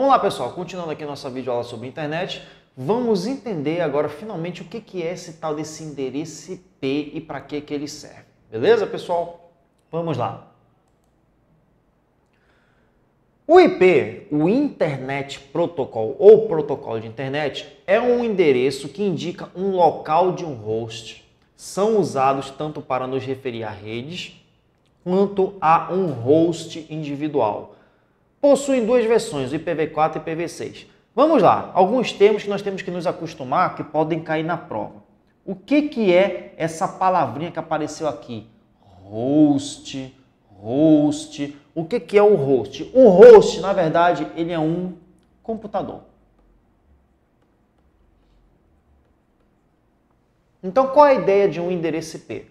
Vamos lá, pessoal, continuando aqui nossa videoaula sobre internet, vamos entender agora finalmente o que é esse tal desse endereço IP e para que ele serve. Beleza, pessoal? Vamos lá. O IP, o Internet Protocol ou protocolo de internet, é um endereço que indica um local de um host. São usados tanto para nos referir a redes quanto a um host individual. Possuem duas versões, o IPv4 e IPv6. Vamos lá, alguns termos que nós temos que nos acostumar que podem cair na prova. O que é essa palavrinha que apareceu aqui? Host. O que é o host? O host, na verdade, ele é um computador. Então, qual é a ideia de um endereço IP?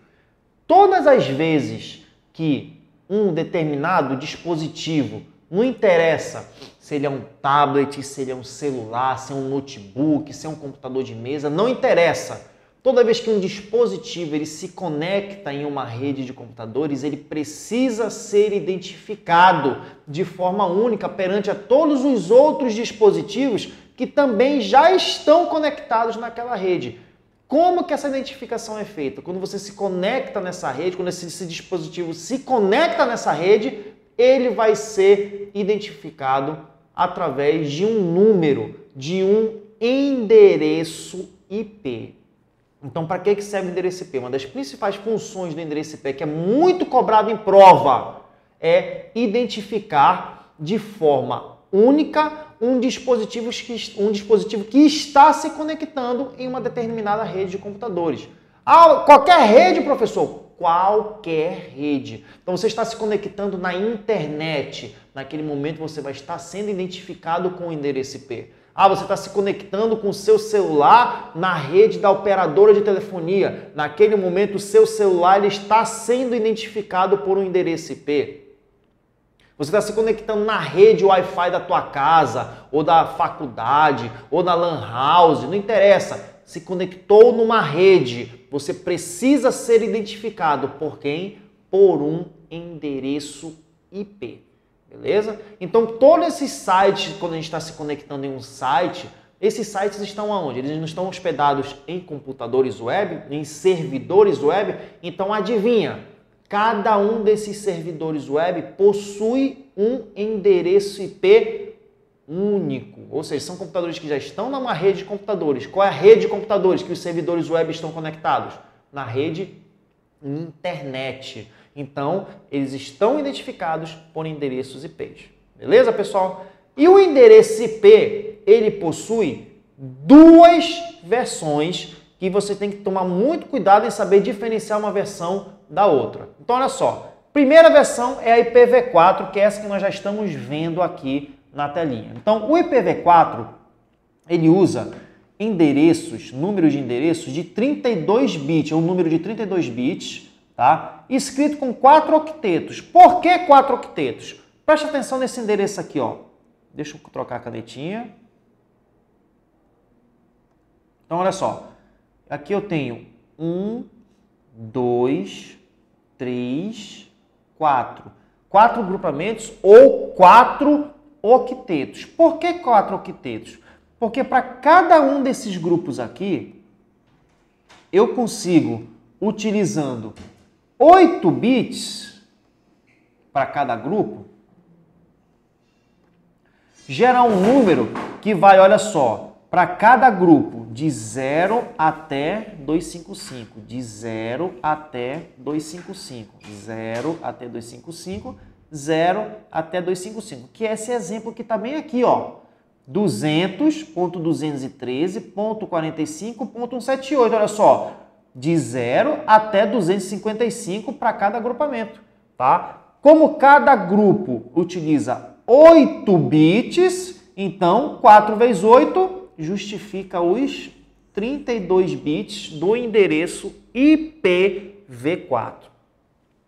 Todas as vezes que um determinado dispositivo, não interessa se ele é um tablet, se ele é um celular, se é um notebook, se é um computador de mesa, não interessa. Toda vez que um dispositivo ele se conecta em uma rede de computadores, ele precisa ser identificado de forma única perante a todos os outros dispositivos que também já estão conectados naquela rede. Como que essa identificação é feita? Quando você se conecta nessa rede, quando esse dispositivo se conecta nessa rede, ele vai ser identificado através de um número, de um endereço IP. Então, para que serve o endereço IP? Uma das principais funções do endereço IP, que é muito cobrado em prova, é identificar de forma única um dispositivo que está se conectando em uma determinada rede de computadores. Qualquer rede, professor? Qualquer rede. Então, você está se conectando na internet. Naquele momento, você vai estar sendo identificado com o endereço IP. Você está se conectando com o seu celular na rede da operadora de telefonia. Naquele momento, o seu celular ele está sendo identificado por um endereço IP. Você está se conectando na rede Wi-Fi da tua casa, ou da faculdade, ou da LAN house, não interessa. Se conectou numa rede, você precisa ser identificado por quem? Por um endereço IP. Beleza? Então, todos esses sites, quando a gente está se conectando em um site, esses sites estão aonde? Eles não estão hospedados em computadores web, em servidores web. Então, adivinha? Cada um desses servidores web possui um endereço IP único. Ou seja, são computadores que já estão numa rede de computadores. Qual é a rede de computadores que os servidores web estão conectados? Na rede internet. Então, eles estão identificados por endereços IPs. Beleza, pessoal? E o endereço IP, ele possui duas versões que você tem que tomar muito cuidado em saber diferenciar uma versão da outra. Então, olha só. Primeira versão é a IPv4, que é essa que nós já estamos vendo aqui na telinha. Então, o IPv4, ele usa endereços, número de endereços de 32 bits, é um número de 32 bits, tá? Escrito com 4 octetos. Por que 4 octetos? Preste atenção nesse endereço aqui, ó. Deixa eu trocar a canetinha. Então, olha só. Aqui eu tenho 1, 2, 3, 4. 4 grupamentos ou 4 octetos. Por que 4 octetos? Porque para cada um desses grupos aqui, eu consigo, utilizando 8 bits para cada grupo, gerar um número que vai, olha só, para cada grupo de 0 até 255, de 0 até 255, 0 até 255, 0 até 255, que é esse exemplo que está bem aqui, ó, 200.213.45.178, olha só, de 0 até 255 para cada agrupamento, tá? Como cada grupo utiliza 8 bits, então 4 vezes 8 justifica os 32 bits do endereço IPv4,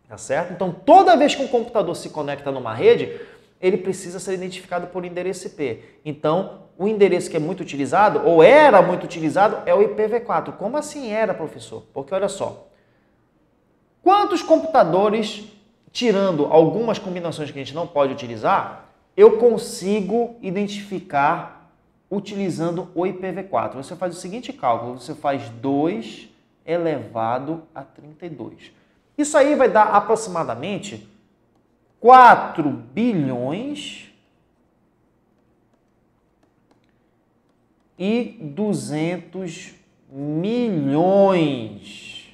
tá certo? Então, toda vez que um computador se conecta numa rede, ele precisa ser identificado por endereço IP. Então, o endereço que é muito utilizado, ou era muito utilizado, é o IPv4. Como assim era, professor? Porque olha só, quantos computadores, tirando algumas combinações que a gente não pode utilizar, eu consigo identificar utilizando o IPv4. Você faz o seguinte cálculo, você faz 2 elevado a 32. Isso aí vai dar aproximadamente 4 bilhões e 200 milhões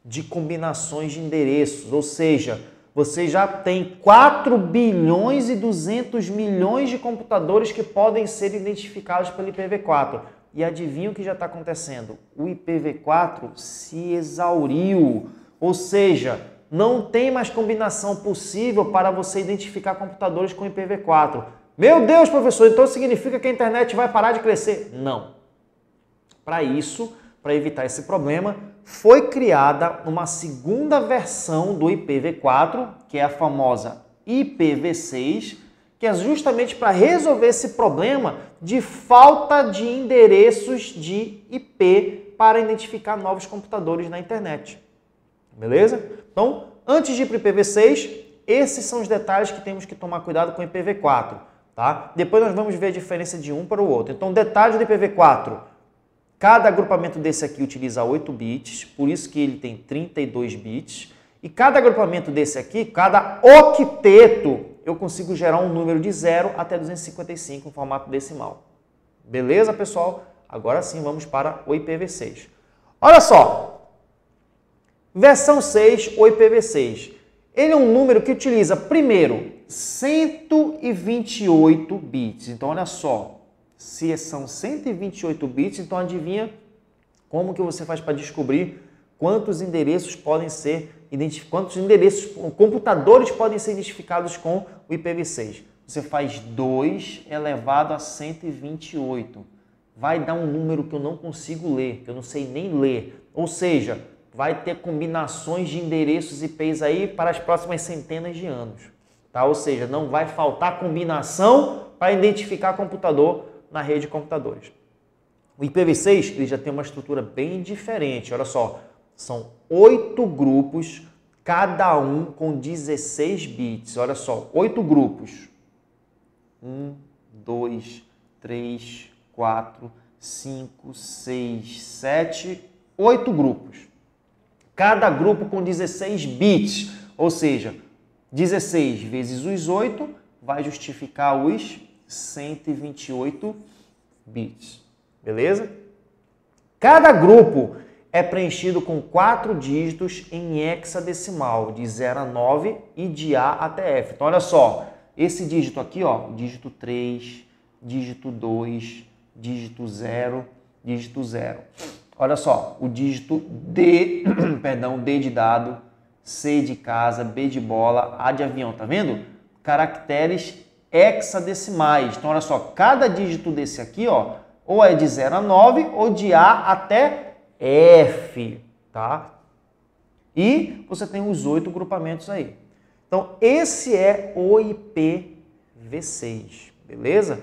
de combinações de endereços, ou seja, você já tem 4 bilhões e 200 milhões de computadores que podem ser identificados pelo IPv4. E adivinha o que já está acontecendo? O IPv4 se exauriu, ou seja, não tem mais combinação possível para você identificar computadores com IPv4. Meu Deus, professor, então significa que a internet vai parar de crescer? Não. Para isso, para evitar esse problema, foi criada uma segunda versão do IPv4, que é a famosa IPv6, que é justamente para resolver esse problema de falta de endereços de IP para identificar novos computadores na internet. Beleza? Então, antes de ir para o IPv6, esses são os detalhes que temos que tomar cuidado com o IPv4. Tá? Depois nós vamos ver a diferença de um para o outro. Então, detalhes do IPv4. Cada agrupamento desse aqui utiliza 8 bits, por isso que ele tem 32 bits. E cada agrupamento desse aqui, cada octeto, eu consigo gerar um número de 0 até 255 em formato decimal. Beleza, pessoal? Agora sim, vamos para o IPv6. Olha só, versão 6, o IPv6. Ele é um número que utiliza, primeiro, 128 bits. Então, olha só, se são 128 bits, então adivinha como que você faz para descobrir quantos endereços podem ser quantos endereços, computadores podem ser identificados com o IPv6. Você faz 2 elevado a 128. Vai dar um número que eu não consigo ler, que eu não sei nem ler. Ou seja, vai ter combinações de endereços IPs aí para as próximas centenas de anos. Tá? Ou seja, não vai faltar combinação para identificar computador na rede de computadores. O IPv6 ele já tem uma estrutura bem diferente. Olha só, são 8 grupos, cada um com 16 bits. Olha só, 8 grupos. 1, 2, 3, 4, 5, 6, 7, 8 grupos. Cada grupo com 16 bits, ou seja, 16 vezes os 8 vai justificar os 128 bits. Beleza? Cada grupo é preenchido com 4 dígitos em hexadecimal, de 0 a 9 e de A até F. Então, olha só, esse dígito aqui, ó, dígito 3, dígito 2, dígito 0, dígito 0. Olha só, o dígito D, perdão, D de dado, C de casa, B de bola, A de avião, tá vendo? Caracteres hexadecimais. Então, olha só, cada dígito desse aqui, ó, ou é de 0 a 9 ou de A até F, tá? E você tem os 8 grupamentos aí. Então, esse é o IPv6, beleza?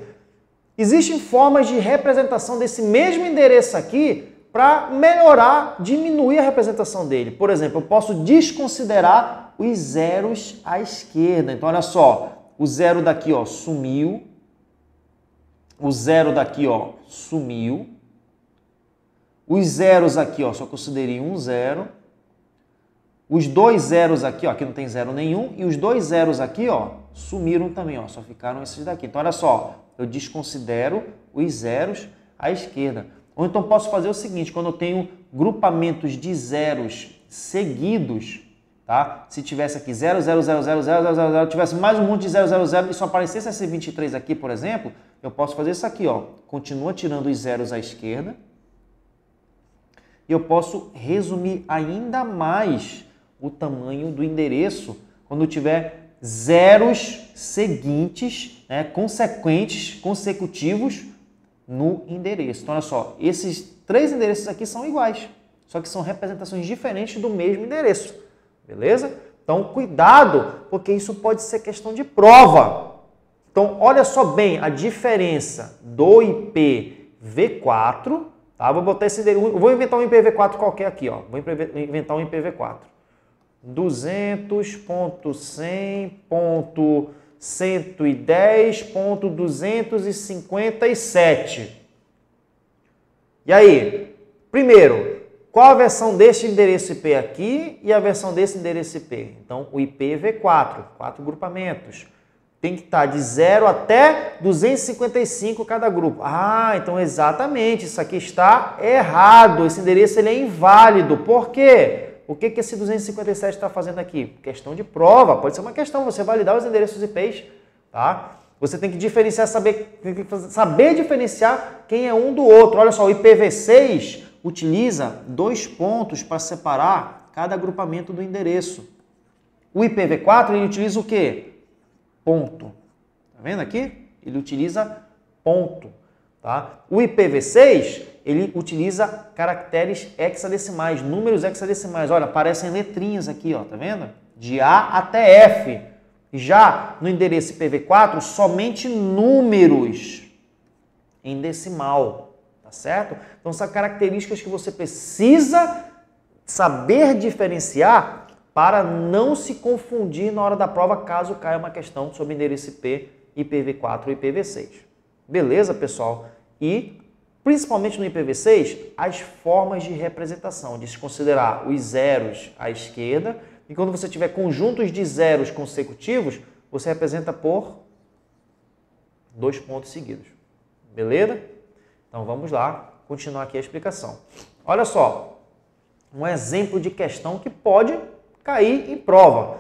Existem formas de representação desse mesmo endereço aqui para melhorar, diminuir a representação dele. Por exemplo, eu posso desconsiderar os zeros à esquerda. Então, olha só, o zero daqui, ó, sumiu. O zero daqui, ó, sumiu. Os zeros aqui, ó, só considerei um zero. Os 2 zeros aqui, ó, aqui não tem zero nenhum. E os 2 zeros aqui, ó, sumiram também, ó, só ficaram esses daqui. Então, olha só, eu desconsidero os zeros à esquerda. Ou então posso fazer o seguinte, quando eu tenho grupamentos de zeros seguidos, tá? Se tivesse aqui 0, 0, 0, 0, 0, 0, 0, 0, tivesse mais um monte de 0, 0, 0 e só aparecesse esse 23 aqui, por exemplo, eu posso fazer isso aqui, ó. Continua tirando os zeros à esquerda. E eu posso resumir ainda mais o tamanho do endereço quando tiver zeros seguintes, né, consecutivos no endereço. Então, olha só, esses 3 endereços aqui são iguais, só que são representações diferentes do mesmo endereço, beleza? Então, cuidado, porque isso pode ser questão de prova. Então, olha só bem a diferença do IPv4. Tá, vou botar esse, vou inventar um IPv4 qualquer aqui, ó. Vou inventar um IPv4. 200.100.110.257. E aí? Primeiro, qual a versão deste endereço IP aqui e a versão desse endereço IP? Então, o IPv4, 4 grupamentos. Tem que estar de 0 até 255 cada grupo. Ah, então exatamente, isso aqui está errado. Esse endereço ele é inválido. Por quê? O que esse 257 está fazendo aqui? Questão de prova. Pode ser uma questão, você validar os endereços IPs. Tá? Você tem que diferenciar, saber diferenciar quem é um do outro. Olha só, o IPv6 utiliza 2 pontos para separar cada agrupamento do endereço. O IPv4 ele utiliza o quê? Ponto. Tá vendo aqui? Ele utiliza ponto. Tá? O IPv6 ele utiliza caracteres hexadecimais, números hexadecimais. Olha, aparecem letrinhas aqui, ó, tá vendo? De A até F. Já no endereço IPv4, somente números em decimal, tá certo? Então são características que você precisa saber diferenciar para não se confundir na hora da prova, caso caia uma questão sobre endereço IP, IPv4 ou IPv6. Beleza, pessoal? E, principalmente no IPv6, as formas de representação, de se considerar os zeros à esquerda, e quando você tiver conjuntos de zeros consecutivos, você representa por 2 pontos seguidos. Beleza? Então vamos lá, continuar aqui a explicação. Olha só, um exemplo de questão que pode cair em prova.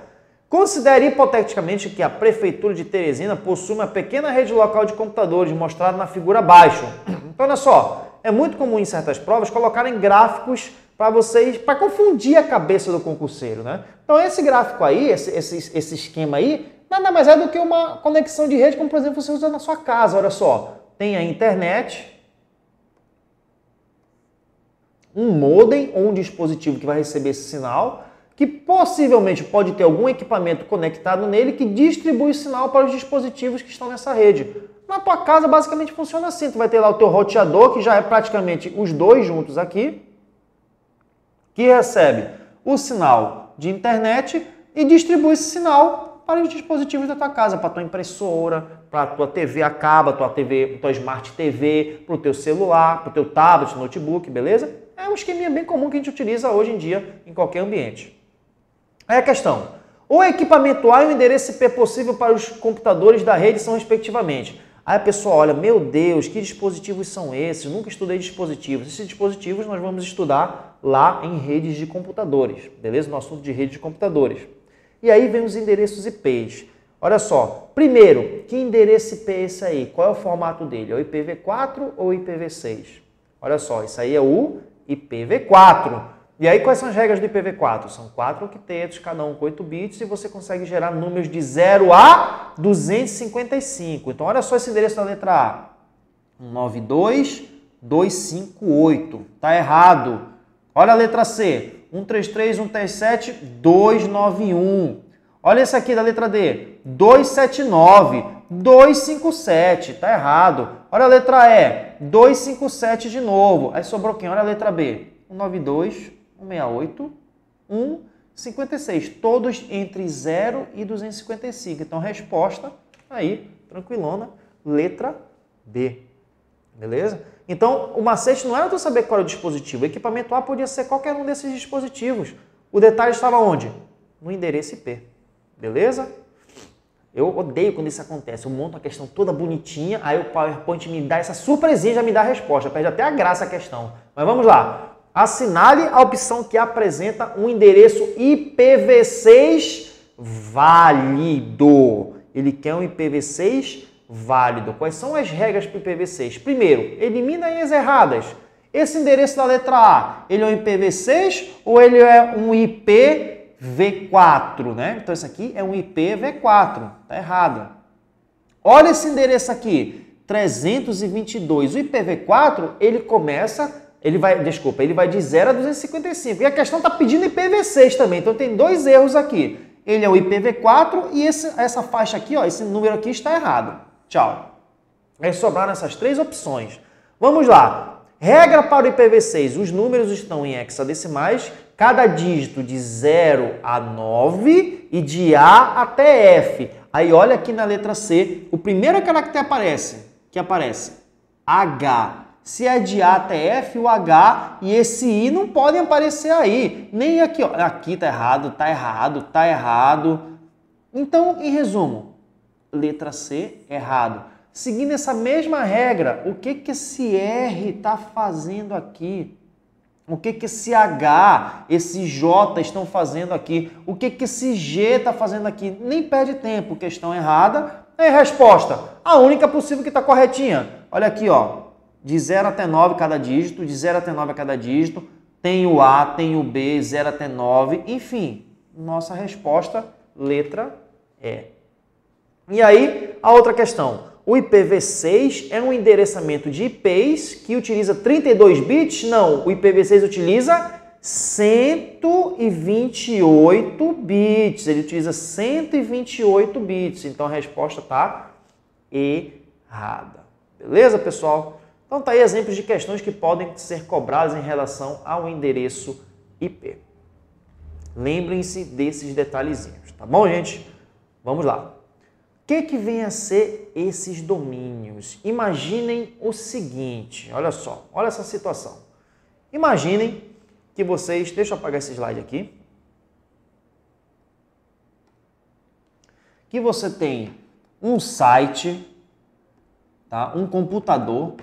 Considere hipoteticamente que a Prefeitura de Teresina possui uma pequena rede local de computadores, mostrada na figura abaixo. Então, olha só, é muito comum em certas provas colocarem gráficos para vocês, para confundir a cabeça do concurseiro, né? Então, esse gráfico aí, esse esquema aí, nada mais é do que uma conexão de rede, como, por exemplo, você usa na sua casa. Olha só, tem a internet, um modem ou um dispositivo que vai receber esse sinal, que possivelmente pode ter algum equipamento conectado nele que distribui o sinal para os dispositivos que estão nessa rede. Na tua casa, basicamente, funciona assim. Tu vai ter lá o teu roteador, que já é praticamente os dois juntos aqui, que recebe o sinal de internet e distribui esse sinal para os dispositivos da tua casa, para a tua impressora, para a tua TV a cabo, tua Smart TV, para o teu celular, para o teu tablet, notebook, beleza? É um esqueminha bem comum que a gente utiliza hoje em dia em qualquer ambiente. Aí a questão, o equipamento A e o endereço IP possível para os computadores da rede são respectivamente. Aí a pessoa olha, meu Deus, que dispositivos são esses? Nunca estudei dispositivos. Esses dispositivos nós vamos estudar lá em redes de computadores, beleza? No assunto de rede de computadores. E aí vem os endereços IPs. Olha só, primeiro, que endereço IP é esse aí? Qual é o formato dele? É o IPv4 ou o IPv6? Olha só, isso aí é o IPv4. E aí, quais são as regras do IPv4? São 4 octetos, cada um com 8 bits, e você consegue gerar números de 0 a 255. Então, olha só esse endereço da letra A. 192.258. Está errado. Olha a letra C. 133.137.291. Olha esse aqui da letra D. 279.257. Está errado. Olha a letra E. 257 de novo. Aí sobrou quem? Olha a letra B. 192. 168, 156, todos entre 0 e 255. Então, resposta aí, tranquilona, letra B. Beleza? Então, o macete não era tu saber qual era o dispositivo. O equipamento A podia ser qualquer um desses dispositivos. O detalhe estava onde? No endereço IP. Beleza? Eu odeio quando isso acontece. Eu monto a questão toda bonitinha, aí o PowerPoint me dá essa surpresinha, já me dá a resposta. Perde até a graça a questão. Mas vamos lá. Assinale a opção que apresenta um endereço IPv6 válido. Ele quer um IPv6 válido. Quais são as regras para o IPv6? Primeiro, elimina as erradas. Esse endereço da letra A, ele é um IPv6 ou ele é um IPv4, né? Então, isso aqui é um IPv4. Está errado. Olha esse endereço aqui, 322. O IPv4, ele começa... Ele vai de 0 a 255. E a questão está pedindo IPv6 também. Então tem dois erros aqui. Ele é o IPv4 e essa faixa aqui, ó, esse número aqui está errado. Tchau. Aí sobraram essas três opções. Vamos lá. Regra para o IPv6. Os números estão em hexadecimais cada dígito de 0 a 9 e de A até F. Aí olha aqui na letra C, o primeiro caractere que aparece, H. Se é de A até F, o H e esse I não podem aparecer aí. Nem aqui, ó. Aqui tá errado, tá errado, tá errado. Então, em resumo, letra C, errado. Seguindo essa mesma regra, o que que esse R está fazendo aqui? O que que esse H, esse J estão fazendo aqui? O que que esse G está fazendo aqui? Nem perde tempo, questão errada. Aí resposta, a única possível que está corretinha. Olha aqui, ó, de 0 até 9 cada dígito, de 0 até 9 a cada dígito, tem o A, tem o B, 0 até 9, enfim, nossa resposta, letra E. E aí, a outra questão. O IPv6 é um endereçamento de IPs que utiliza 32 bits? Não, o IPv6 utiliza 128 bits. Ele utiliza 128 bits. Então a resposta está errada. Beleza, pessoal? Então tá aí exemplos de questões que podem ser cobradas em relação ao endereço IP. Lembrem-se desses detalhezinhos, tá bom, gente? Vamos lá. O que vem a ser esses domínios? Imaginem o seguinte, olha só, olha essa situação. Imaginem que vocês, deixa eu apagar esse slide aqui, que você tem um site, tá? Um computador,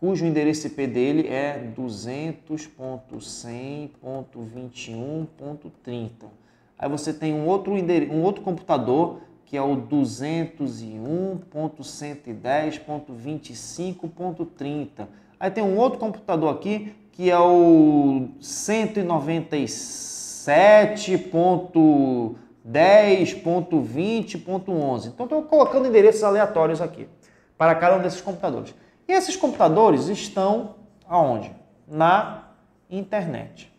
cujo endereço IP dele é 200.100.21.30. Aí você tem um outro computador que é o 201.110.25.30. Aí tem um outro computador aqui que é o 197.10.20.11. Então estou colocando endereços aleatórios aqui para cada um desses computadores. E esses computadores estão aonde? Na internet.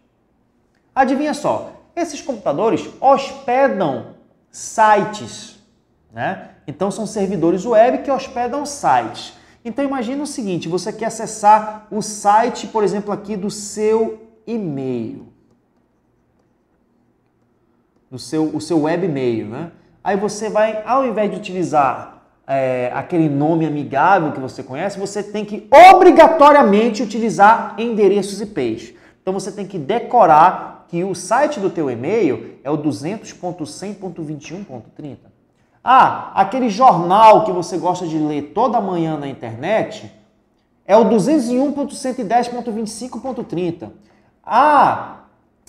Adivinha só, esses computadores hospedam sites, né? Então são servidores web que hospedam sites. Então imagina o seguinte, você quer acessar o site, por exemplo, aqui do seu e-mail. O seu webmail, né? Aí você vai, ao invés de utilizar aquele nome amigável que você conhece, você tem que obrigatoriamente utilizar endereços IPs. Então você tem que decorar que o site do teu e-mail é o 200.100.21.30. Ah, aquele jornal que você gosta de ler toda manhã na internet é o 201.110.25.30. Ah,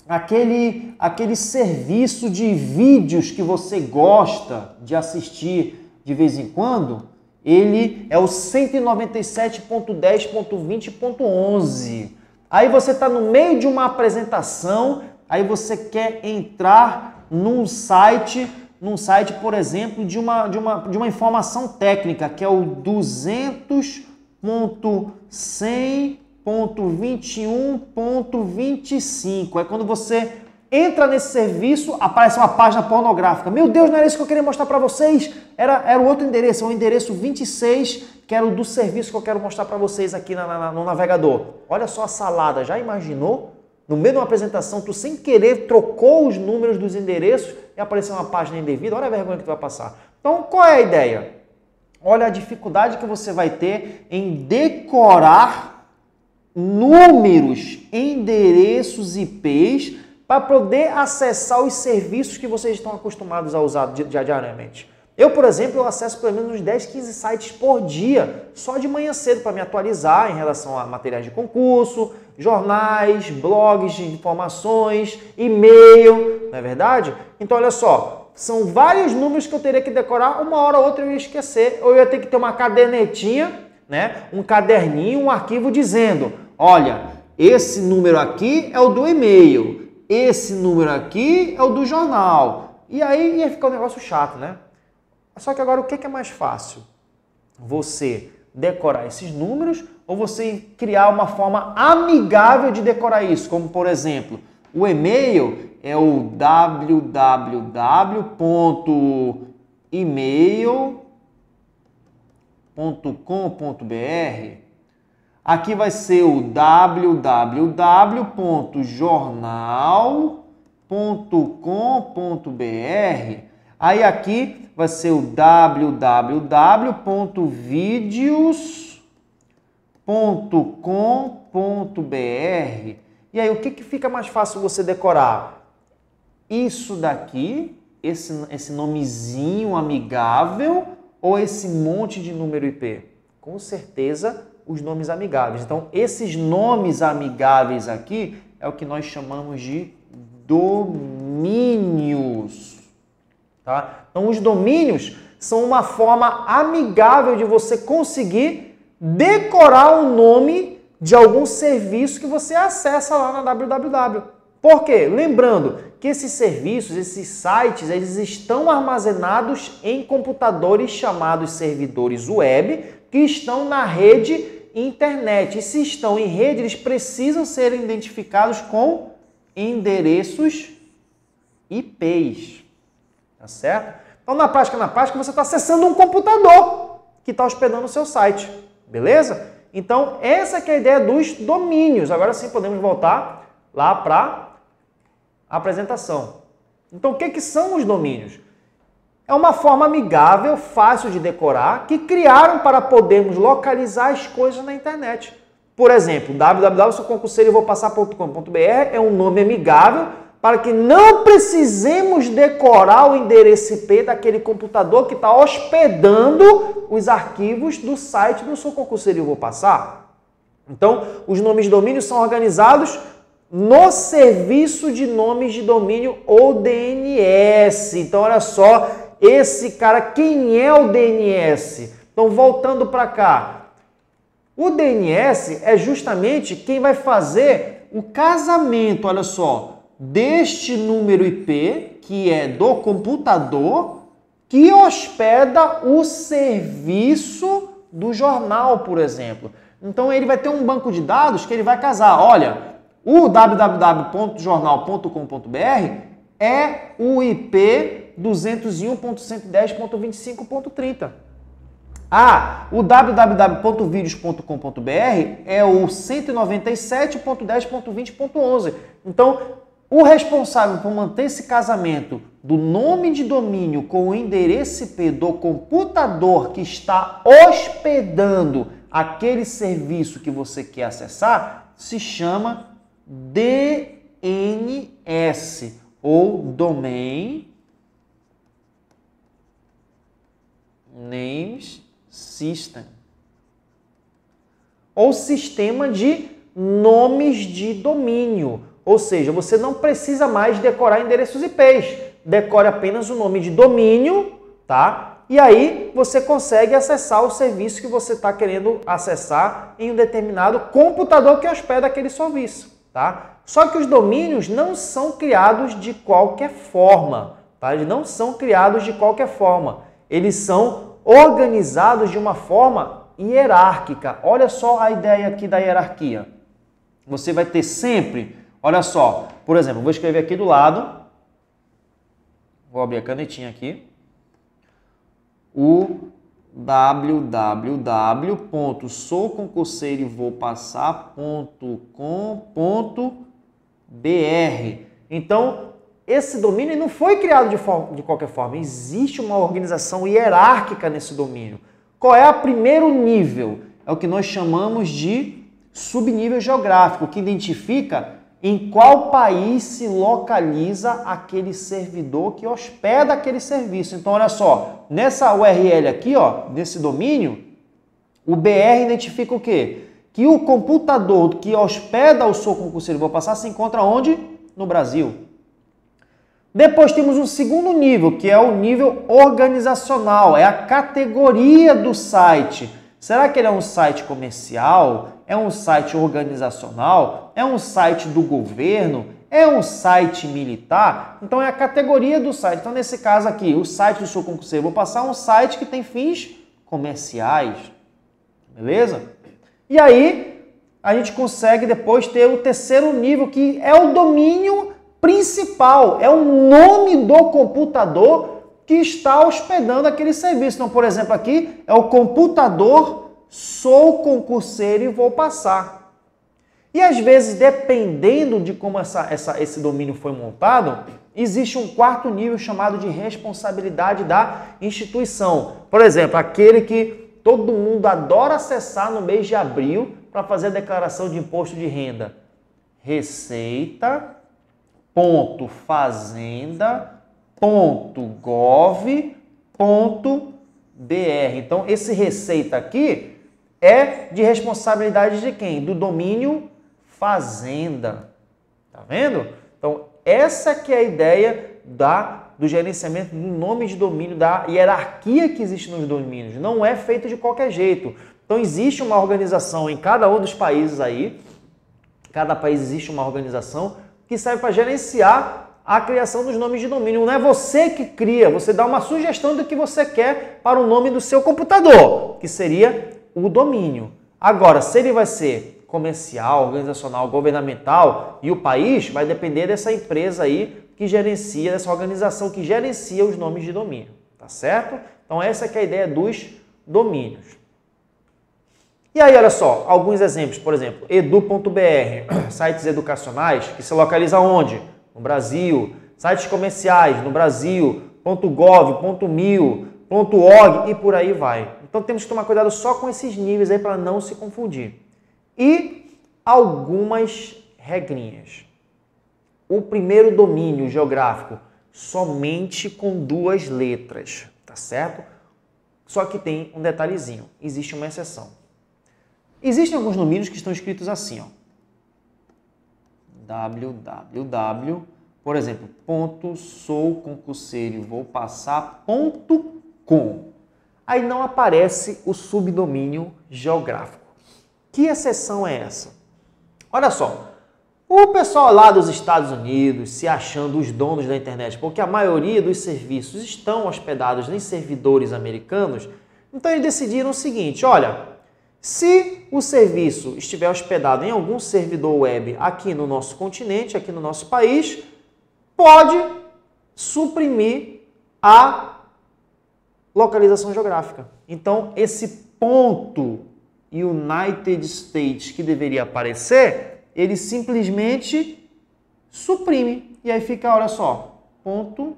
aquele serviço de vídeos que você gosta de assistir de vez em quando, ele é o 197.10.20.11. Aí você está no meio de uma apresentação, aí você quer entrar num site, por exemplo, de uma informação técnica, que é o 200.100.21.25. É quando você entra nesse serviço, aparece uma página pornográfica. Meu Deus, não era isso que eu queria mostrar para vocês. Era o outro endereço, é o endereço 26, que era o do serviço que eu quero mostrar para vocês aqui no navegador. Olha só a salada, já imaginou? No meio de uma apresentação, tu sem querer trocou os números dos endereços e apareceu uma página indevida. Olha a vergonha que tu vai passar. Então, qual é a ideia? Olha a dificuldade que você vai ter em decorar números, endereços IPs para poder acessar os serviços que vocês estão acostumados a usar diariamente. Eu, por exemplo, eu acesso pelo menos uns 10, 15 sites por dia, só de manhã cedo, para me atualizar em relação a materiais de concurso, jornais, blogs de informações, e-mail, não é verdade? Então, olha só, são vários números que eu teria que decorar, uma hora ou outra eu ia esquecer, ou eu ia ter que ter uma cadernetinha, né? Um caderninho, um arquivo dizendo, olha, esse número aqui é o do e-mail, esse número aqui é o do jornal. E aí ia ficar um negócio chato, né? Só que agora o que é mais fácil? Você decorar esses números ou você criar uma forma amigável de decorar isso? Como, por exemplo, o e-mail é o www.email.com.br. Aqui vai ser o www.jornal.com.br. Aí aqui vai ser o www.videos.com.br. E aí, o que fica mais fácil você decorar? Isso daqui, esse nomezinho amigável ou esse monte de número IP? Com certeza, os nomes amigáveis. Então, esses nomes amigáveis aqui é o que nós chamamos de domínios. Tá? Então, os domínios são uma forma amigável de você conseguir decorar o nome de algum serviço que você acessa lá na www. Por quê? Lembrando que esses serviços, esses sites, eles estão armazenados em computadores chamados servidores web, que estão na rede internet. E se estão em rede, eles precisam ser identificados com endereços IPs. Tá certo? Então, na prática, você está acessando um computador que está hospedando o seu site. Beleza? Então, essa que é a ideia dos domínios. Agora sim, podemos voltar lá para a apresentação. Então, o que são os domínios? É uma forma amigável, fácil de decorar, que criaram para podermos localizar as coisas na internet. Por exemplo, www.souconcurseiriovopassar.com.br é um nome amigável para que não precisemos decorar o endereço IP daquele computador que está hospedando os arquivos do site do Sou Concurseiro e Vou Passar. Então, os nomes de domínio são organizados no Serviço de Nomes de Domínio, ou DNS. Então, olha só, esse cara, quem é o DNS? Então, voltando para cá, o DNS é justamente quem vai fazer o casamento, olha só, deste número IP, que é do computador, que hospeda o serviço do jornal, por exemplo. Então, ele vai ter um banco de dados que ele vai casar. Olha, o www.jornal.com.br é o IP 201.110.25.30. Ah, o www.videos.com.br é o 197.10.20.11. Então, o responsável por manter esse casamento do nome de domínio com o endereço IP do computador que está hospedando aquele serviço que você quer acessar se chama DNS, ou Domain Names System, ou sistema de nomes de domínio. Ou seja, você não precisa mais decorar endereços IPs, decore apenas o nome de domínio, tá? E aí você consegue acessar o serviço que você está querendo acessar em um determinado computador que hospeda aquele serviço, tá? Só que os domínios não são criados de qualquer forma, tá? Eles não são criados de qualquer forma. Eles são organizados de uma forma hierárquica. Olha só a ideia aqui da hierarquia. Você vai ter sempre... Olha só, por exemplo, vou escrever aqui do lado, vou abrir a canetinha aqui, o www.souconcurseiriovopassar.com.br. Então, esse domínio não foi criado de qualquer forma, existe uma organização hierárquica nesse domínio. Qual é o primeiro nível? É o que nós chamamos de subnível geográfico, que identifica em qual país se localiza aquele servidor que hospeda aquele serviço. Então, olha só, nessa URL aqui, ó, nesse domínio, o BR identifica o quê? Que o computador que hospeda o Sou Concurseiro Vou Passar se encontra onde? No Brasil. Depois temos um segundo nível, que é o nível organizacional, é a categoria do site. Será que ele é um site comercial? É um site organizacional? É um site do governo? É um site militar? Então é a categoria do site. Então nesse caso aqui, o site do Sou Concurseiro Vou Passar é um site que tem fins comerciais. Beleza? E aí a gente consegue depois ter o terceiro nível, que é o domínio principal. É o nome do computador que está hospedando aquele serviço. Então, por exemplo, aqui é o computador sou concurseiro e vou passar. E às vezes, dependendo de como esse domínio foi montado, existe um quarto nível chamado de responsabilidade da instituição. Por exemplo, aquele que todo mundo adora acessar no mês de abril para fazer a declaração de imposto de renda. Receita.fazenda.gov.br. Então, esse Receita aqui é de responsabilidade de quem? Do domínio Fazenda. Tá vendo? Então, essa que é a ideia do gerenciamento do nome de domínio, da hierarquia que existe nos domínios. Não é feito de qualquer jeito. Então, existe uma organização em cada um dos países aí. Cada país existe uma organização que serve para gerenciar a criação dos nomes de domínio. Não é você que cria, você dá uma sugestão do que você quer para o nome do seu computador, que seria o domínio. Agora, se ele vai ser comercial, organizacional, governamental e o país, vai depender dessa empresa aí que gerencia, dessa organização que gerencia os nomes de domínio, tá certo? Então essa que é a ideia dos domínios. E aí, olha só, alguns exemplos, por exemplo, edu.br, sites educacionais que se localiza onde? No Brasil. Sites comerciais no Brasil, .gov, .mil, .org e por aí vai. Então temos que tomar cuidado só com esses níveis aí para não se confundir. E algumas regrinhas. O primeiro domínio geográfico, somente com 2 letras, tá certo? Só que tem um detalhezinho, existe uma exceção. Existem alguns domínios que estão escritos assim, ó. www, por exemplo, .souconcurseiro.voupassar.com. Aí não aparece o subdomínio geográfico. Que exceção é essa? Olha só, o pessoal lá dos Estados Unidos se achando os donos da internet, porque a maioria dos serviços estão hospedados em servidores americanos, então eles decidiram o seguinte, olha, se o serviço estiver hospedado em algum servidor web aqui no nosso continente, aqui no nosso país, pode suprimir a localização geográfica. Então, esse ponto United States que deveria aparecer, ele simplesmente suprime. E aí fica, olha só, .com.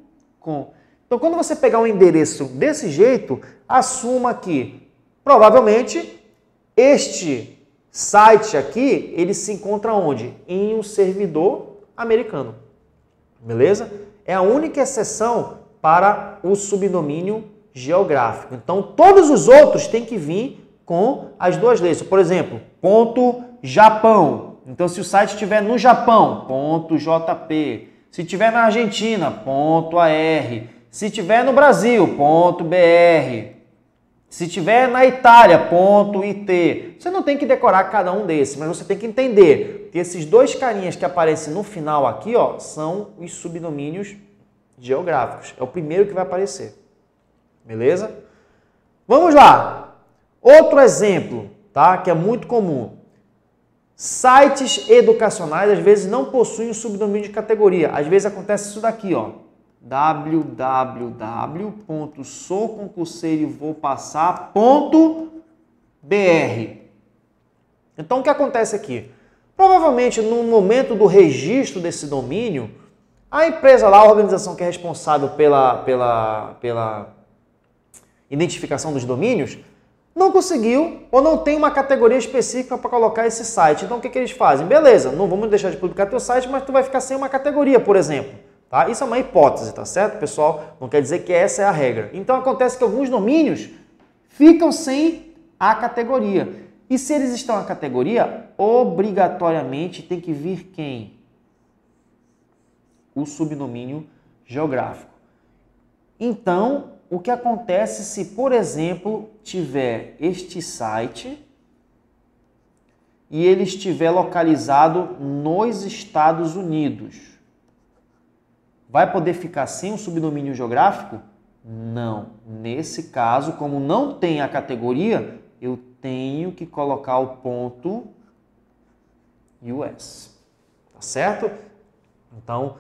Então, quando você pegar um endereço desse jeito, assuma que, provavelmente, este site aqui, ele se encontra onde? Em um servidor americano. Beleza? É a única exceção para o subdomínio geográfico. Então, todos os outros têm que vir com as 2 letras. Por exemplo, .japão. Então, se o site estiver no Japão, .jp. Se estiver na Argentina, .ar. Se estiver no Brasil, .br. Se estiver na Itália, .it. Você não tem que decorar cada um desses, mas você tem que entender que esses 2 carinhas que aparecem no final aqui, ó, são os subdomínios geográficos. É o primeiro que vai aparecer. Beleza? Vamos lá. Outro exemplo, tá? Que é muito comum. Sites educacionais às vezes não possuem um subdomínio de categoria. Às vezes acontece isso daqui, ó. www.souconcurseiro.voupassar.br. Então o que acontece aqui? Provavelmente no momento do registro desse domínio, a empresa lá, a organização que é responsável pela identificação dos domínios, não conseguiu ou não tem uma categoria específica para colocar esse site. Então o que eles fazem? Beleza, não vamos deixar de publicar teu site, mas tu vai ficar sem uma categoria, por exemplo. Tá? Isso é uma hipótese, tá certo, pessoal? Não quer dizer que essa é a regra. Então acontece que alguns domínios ficam sem a categoria. E se eles estão na categoria, obrigatoriamente tem que vir quem? O subdomínio geográfico. Então, o que acontece se, por exemplo, tiver este site e ele estiver localizado nos Estados Unidos? Vai poder ficar sem um subdomínio geográfico? Não. Nesse caso, como não tem a categoria, eu tenho que colocar o ponto US. Tá certo? Então,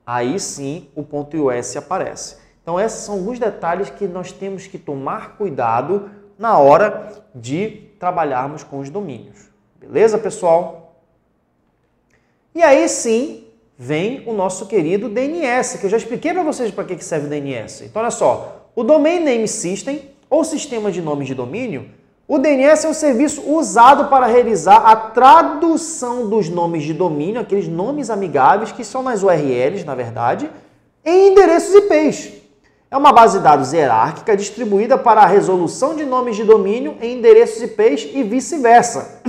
aí sim o ponto US aparece. Então, esses são alguns detalhes que nós temos que tomar cuidado na hora de trabalharmos com os domínios. Beleza, pessoal? E aí sim vem o nosso querido DNS, que eu já expliquei para vocês para que serve o DNS. Então, olha só, o Domain Name System, ou sistema de nomes de domínio, o DNS é um serviço usado para realizar a tradução dos nomes de domínio, aqueles nomes amigáveis que são nas URLs, na verdade, em endereços IPs. É uma base de dados hierárquica distribuída para a resolução de nomes de domínio em endereços IPs e vice-versa.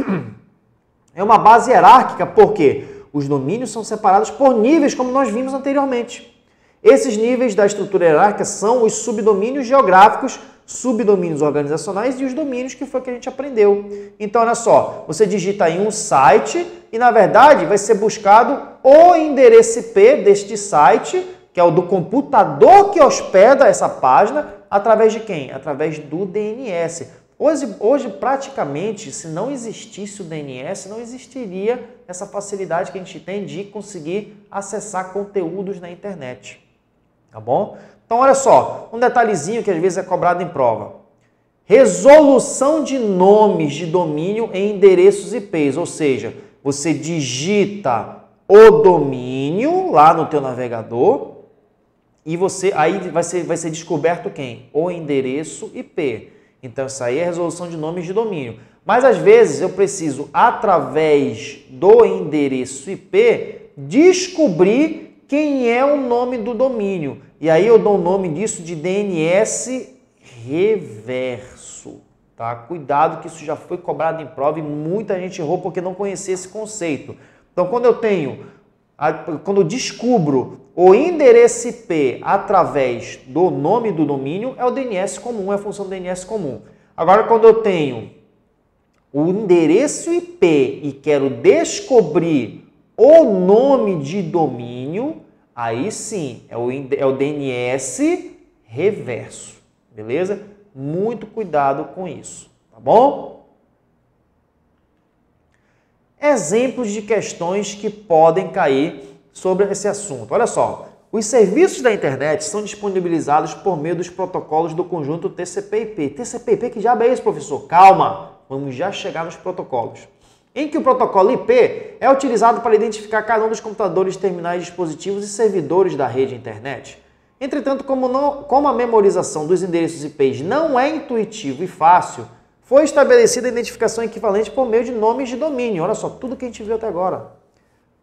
É uma base hierárquica porque os domínios são separados por níveis, como nós vimos anteriormente. Esses níveis da estrutura hierárquica são os subdomínios geográficos, subdomínios organizacionais e os domínios que foi que a gente aprendeu. Então, olha só, você digita aí um site e, na verdade, vai ser buscado o endereço IP deste site, que é o do computador que hospeda essa página, através de quem? Através do DNS. Hoje, praticamente, se não existisse o DNS, não existiria essa facilidade que a gente tem de conseguir acessar conteúdos na internet. Tá bom? Então, olha só, um detalhezinho que às vezes é cobrado em prova. Resolução de nomes de domínio em endereços IPs, ou seja, você digita o domínio lá no teu navegador e aí vai ser descoberto quem? O endereço IP. Então, isso aí é resolução de nomes de domínio. Mas, às vezes, eu preciso, através do endereço IP, descobrir quem é o nome do domínio. E aí eu dou o nome disso de DNS reverso. Tá? Cuidado que isso já foi cobrado em prova e muita gente errou porque não conhecia esse conceito. Então, quando eu descubro o endereço IP através do nome do domínio, é o DNS comum, é a função do DNS comum. Agora, quando eu tenho o endereço IP e quero descobrir o nome de domínio, aí sim é o DNS reverso, beleza? Muito cuidado com isso, tá bom? Exemplos de questões que podem cair sobre esse assunto. Olha só, os serviços da internet são disponibilizados por meio dos protocolos do conjunto TCP/IP. TCP/IP, que diabo é isso, professor? Calma, vamos já chegar nos protocolos. Em que o protocolo IP é utilizado para identificar cada um dos computadores, terminais, dispositivos e servidores da rede internet. Entretanto, como a memorização dos endereços IPs não é intuitivo e fácil, foi estabelecida a identificação equivalente por meio de nomes de domínio. Olha só, tudo que a gente viu até agora.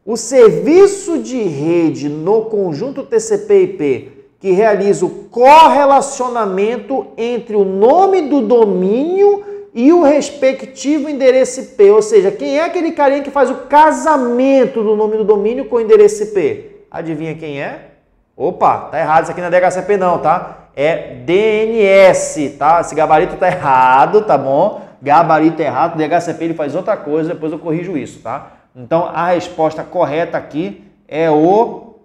O serviço de rede no conjunto TCP/IP que realiza o correlacionamento entre o nome do domínio e o respectivo endereço IP. Ou seja, quem é aquele carinha que faz o casamento do nome do domínio com o endereço IP? Adivinha quem é? Opa, tá errado isso aqui na DHCP não, tá? É DNS, tá? Esse gabarito tá errado, tá bom? Gabarito errado, o DHCP ele faz outra coisa, depois eu corrijo isso, tá? Então, a resposta correta aqui é o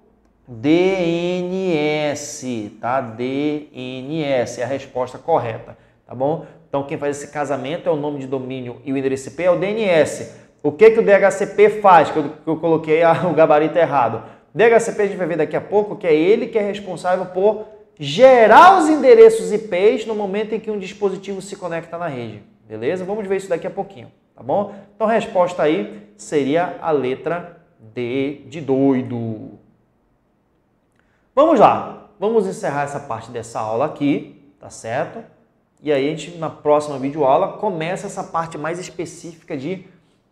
DNS, tá? DNS é a resposta correta, tá bom? Então, quem faz esse casamento é o nome de domínio e o endereço IP é o DNS. O que o DHCP faz? Que eu coloquei o gabarito errado. O DHCP a gente vai ver daqui a pouco que é ele que é responsável por gerar os endereços IPs no momento em que um dispositivo se conecta na rede. Beleza? Vamos ver isso daqui a pouquinho, tá bom? Então, a resposta aí seria a letra D de doido. Vamos lá. Vamos encerrar essa parte dessa aula aqui, tá certo? E aí, a gente, na próxima videoaula, começa essa parte mais específica de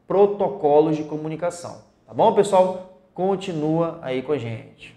protocolos de comunicação. Tá bom, pessoal? Continua aí com a gente.